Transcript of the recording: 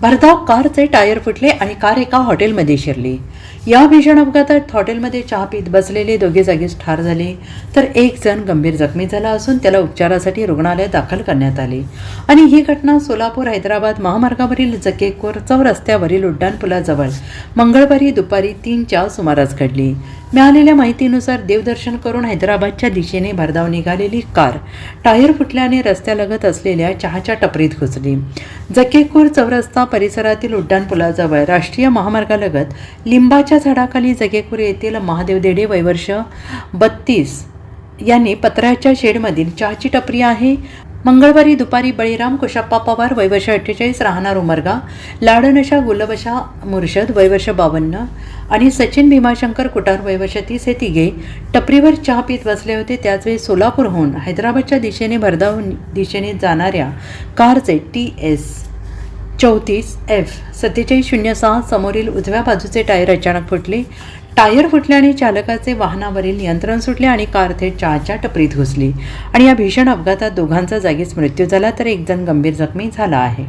भरधाव कारचे टायर फुटले आणि कार एका हॉटेलमध्ये शिरली. या भीषण अपघातात हॉटेलमध्ये चहा पीत बसलेले दोघे जागीच ठार झाले, तर एक जण गंभीर जखमी झाला असून त्याला उपचारासाठी रुग्णालयात दाखल करण्यात आले. आणि ही घटना सोलापूर हैदराबाद महामार्गावरील जकेकोर चौरस्त्यावरील उड्डाणपुलाजवळ मंगळवारी दुपारी 3च्या सुमारास घडली. मिळालेल्या माहितीनुसार देवदर्शन करून हैदराबादच्या दिशेने भरधाव निघालेली कार टायर फुटल्याने रस्त्यालगत असलेल्या चहाच्या टपरीत घुसली. जकेकोर चौरस्ता परिसरातील उड्डाणपुलाजवळ राष्ट्रीय महामार्गालगत लिंबाच्या झाडाखाली जकेकोर येथील महादेव देडे वयवर्ष 32 यांनी पत्र्याच्या शेडमधील चहाची टपरी आहे. मंगळवारी दुपारी बळीराम कुशप्पा पवार वयवर्ष 48 राहणार उमरगा, लाडनशा गुलबशा मुर्शद वयवर्ष 52 आणि सचिन भीमाशंकर कुटार वयवर्ष 30 हे तिघे टपरीवर चहा पीत बसले होते. त्याचवेळी सोलापूरहून हैदराबादच्या दिशेने भरधाव दिशेने जाणाऱ्या कारचे TS 34F 4706 समोरील उजव्या बाजूचे टायर अचानक फुटले. टायर फुटल्याने चालकाचे वाहनावरील नियंत्रण सुटले आणि कार थेट चहाच्या टपरीत घुसली आणि या भीषण अपघातात दोघांचा जागीच मृत्यू झाला, तर एक जण गंभीर जखमी झाला आहे.